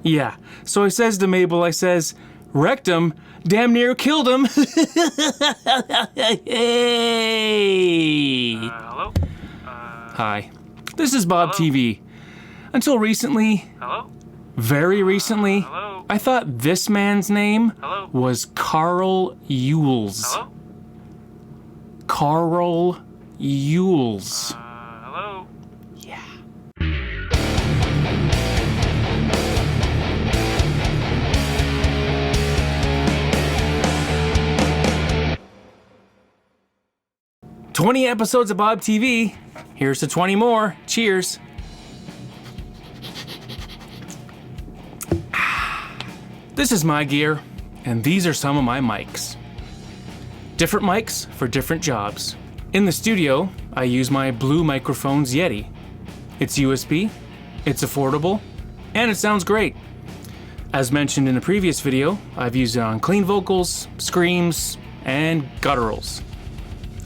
Yeah, so I says to Mabel, I says, wrecked him, damn near killed him. Hey! Hello? Hi, this is BoBTV. Until recently, Hello? very recently, Hello? I thought this man's name Hello? was Carl Ewells. Hello? Carl Ewells. Hello? Yeah. "20 episodes of BoBTV. Here's to 20 more. Cheers." This is my gear, and these are some of my mics. Different mics for different jobs. In the studio, I use my Blue Microphones Yeti. It's USB, it's affordable, and it sounds great. As mentioned in a previous video, I've used it on clean vocals, screams, and gutturals.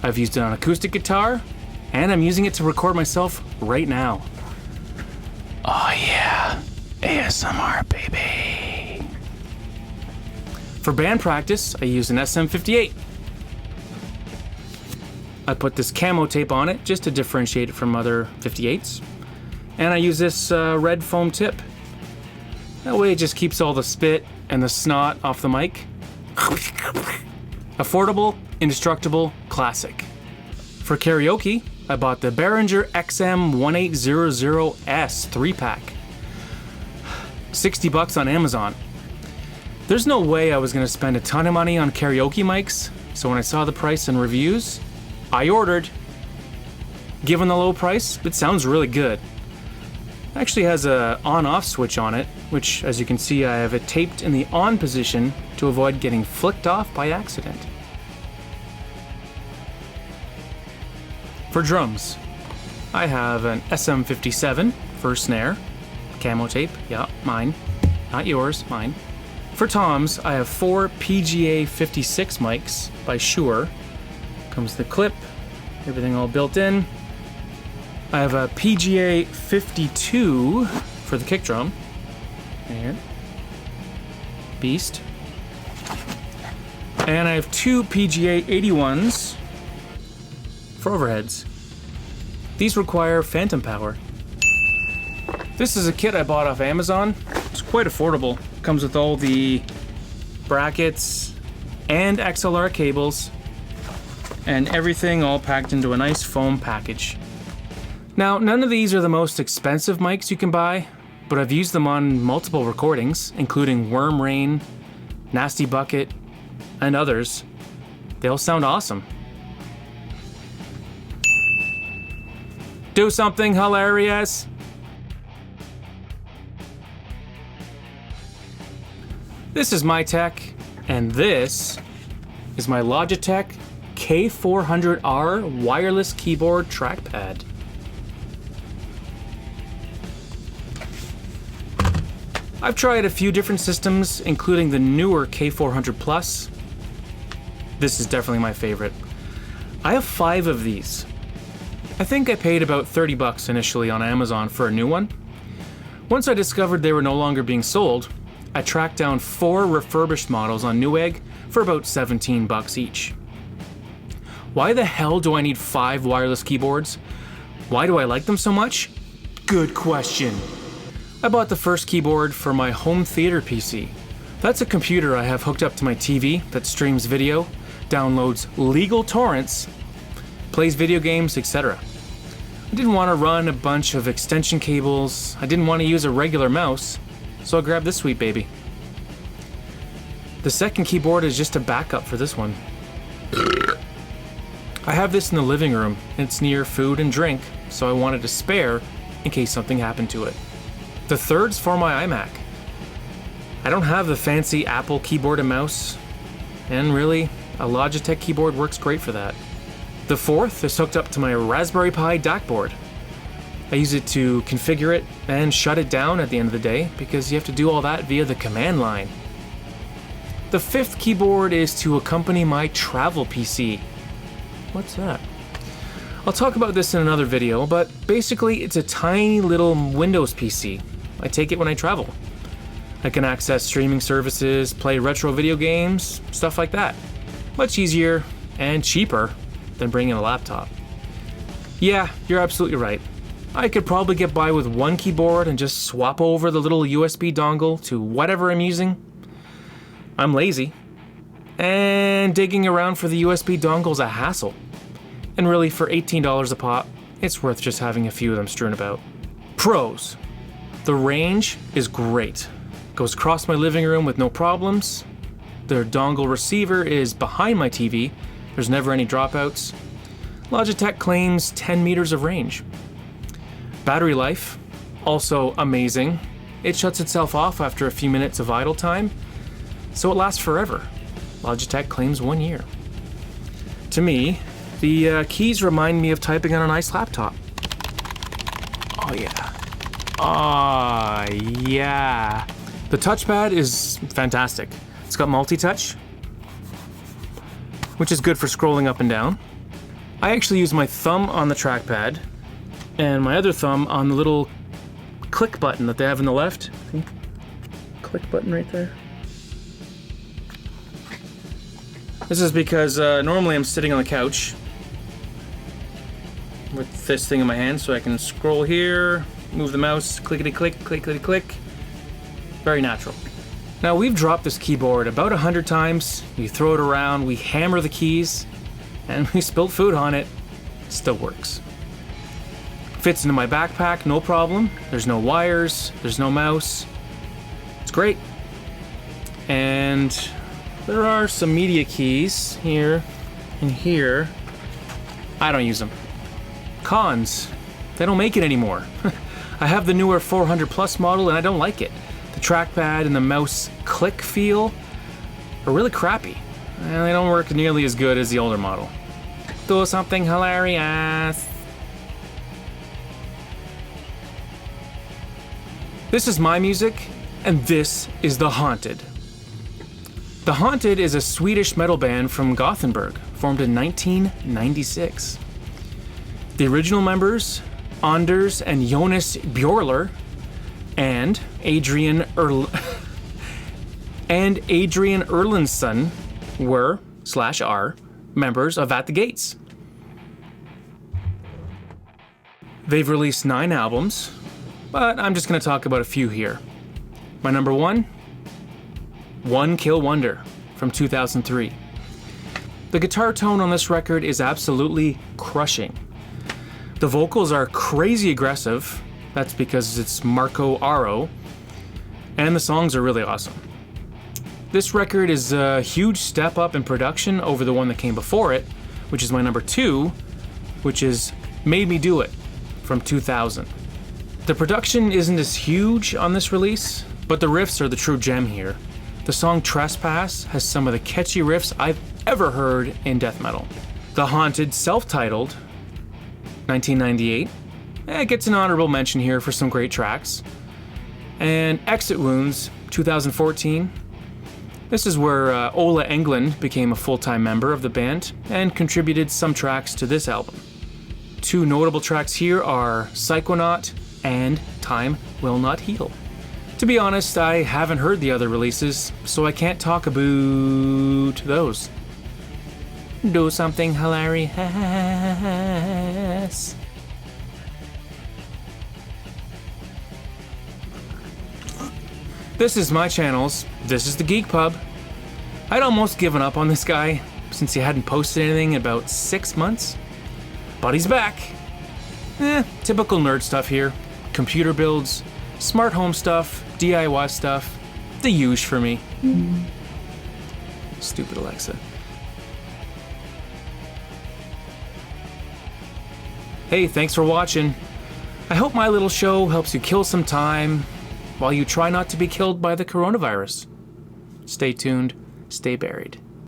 I've used it on acoustic guitar, and I'm using it to record myself right now. Oh yeah, ASMR baby. For band practice, I use an SM58. I put this camo tape on it just to differentiate it from other 58s. And I use this red foam tip. That way it just keeps all the spit and the snot off the mic. Affordable, indestructible, classic. For karaoke, I bought the Behringer XM1800S 3-pack. $60 on Amazon. There's no way I was gonna spend a ton of money on karaoke mics, so when I saw the price and reviews, I ordered. Given the low price, it sounds really good. It actually has a on-off switch on it, which, as you can see, I have it taped in the on position to avoid getting flicked off by accident. For drums, I have an SM57 for snare, camo tape, yeah, mine, not yours, mine. For toms, I have 4 PGA 56 mics by Shure. Comes the clip, everything all built in. I have a PGA 52 for the kick drum. Here. Beast. And I have 2 PGA 81s for overheads. These require phantom power. This is a kit I bought off Amazon. It's quite affordable. Comes with all the brackets and XLR cables and everything all packed into a nice foam package. Now, none of these are the most expensive mics you can buy, but I've used them on multiple recordings, including Worm Rain, Nasty Bucket, and others. They all sound awesome. Do something hilarious. This is my tech, and this is my Logitech K400r wireless keyboard trackpad. I've tried a few different systems, including the newer K400 Plus. This is definitely my favorite. I have 5 of these. I think I paid about $30 initially on Amazon for a new one. Once I discovered they were no longer being sold, I tracked down 4 refurbished models on Newegg for about $17 each. Why the hell do I need 5 wireless keyboards? Why do I like them so much? Good question. I bought the first keyboard for my home theater PC. That's a computer I have hooked up to my TV that streams video, downloads legal torrents, plays video games, etc. I didn't want to run a bunch of extension cables, I didn't want to use a regular mouse, so I grabbed this sweet baby. The second keyboard is just a backup for this one. I have this in the living room, and it's near food and drink, so I wanted a spare in case something happened to it. The third's for my iMac. I don't have the fancy Apple keyboard and mouse, and really, a Logitech keyboard works great for that. The fourth is hooked up to my Raspberry Pi DAC board. I use it to configure it and shut it down at the end of the day because you have to do all that via the command line. The fifth keyboard is to accompany my travel PC. What's that? I'll talk about this in another video, but basically it's a tiny little Windows PC. I take it when I travel. I can access streaming services, play retro video games, stuff like that. Much easier and cheaper than bringing a laptop. Yeah, you're absolutely right. I could probably get by with one keyboard and just swap over the little USB dongle to whatever I'm using. I'm lazy, and digging around for the USB dongle's a hassle. And really, for $18 a pop, it's worth just having a few of them strewn about. Pros. The range is great. Goes across my living room with no problems. Their dongle receiver is behind my TV. There's never any dropouts. Logitech claims 10 meters of range. Battery life, also amazing. It shuts itself off after a few minutes of idle time, so it lasts forever. Logitech claims 1 year. To me, the keys remind me of typing on a nice laptop. Oh yeah. Oh yeah. The touchpad is fantastic. It's got multi-touch, which is good for scrolling up and down. I actually use my thumb on the trackpad and my other thumb on the little click button that they have on the left. Click button right there. This is because normally I'm sitting on the couch with this thing in my hand, so I can scroll here, move the mouse, clickety-click, clickety-click. Very natural. Now, we've dropped this keyboard about 100 times. We throw it around, we hammer the keys, and we spilled food on it. It still works. Fits into my backpack, no problem. There's no wires, there's no mouse. It's great. And there are some media keys here and here. I don't use them. Cons. They don't make it anymore. I have the newer 400 Plus model and I don't like it. The trackpad and the mouse click feel are really crappy. And they don't work nearly as good as the older model. Do something hilarious. This is my music, and this is The Haunted. The Haunted is a Swedish metal band from Gothenburg, formed in 1996. The original members, Anders and Jonas Björler, and Adrian Erlandsson were/are members of At the Gates. They've released 9 albums, but I'm just going to talk about a few here. My number 1, One Kill Wonder from 2003. The guitar tone on this record is absolutely crushing. The vocals are crazy aggressive. That's because it's Marco Aro. And the songs are really awesome. This record is a huge step up in production over the one that came before it, which is my number 2, which is Made Me Do It from 2000. The production isn't as huge on this release, but the riffs are the true gem here. The song Trespass has some of the catchy riffs I've ever heard in death metal. The Haunted, self-titled, 1998. It gets an honorable mention here for some great tracks. And Exit Wounds, 2014. This is where Ola Englund became a full-time member of the band and contributed some tracks to this album. 2 notable tracks here are Psychonaut and Time Will Not Heal. To be honest, I haven't heard the other releases, so I can't talk about those. Do something hilarious. This is my channel's This is the Geek Pub. I'd almost given up on this guy since he hadn't posted anything in about 6 months. But he's back. Typical nerd stuff here. Computer builds, smart home stuff, DIY stuff. The huge for me. Stupid Alexa. Hey, thanks for watching. I hope my little show helps you kill some time while you try not to be killed by the coronavirus. Stay tuned, stay buried.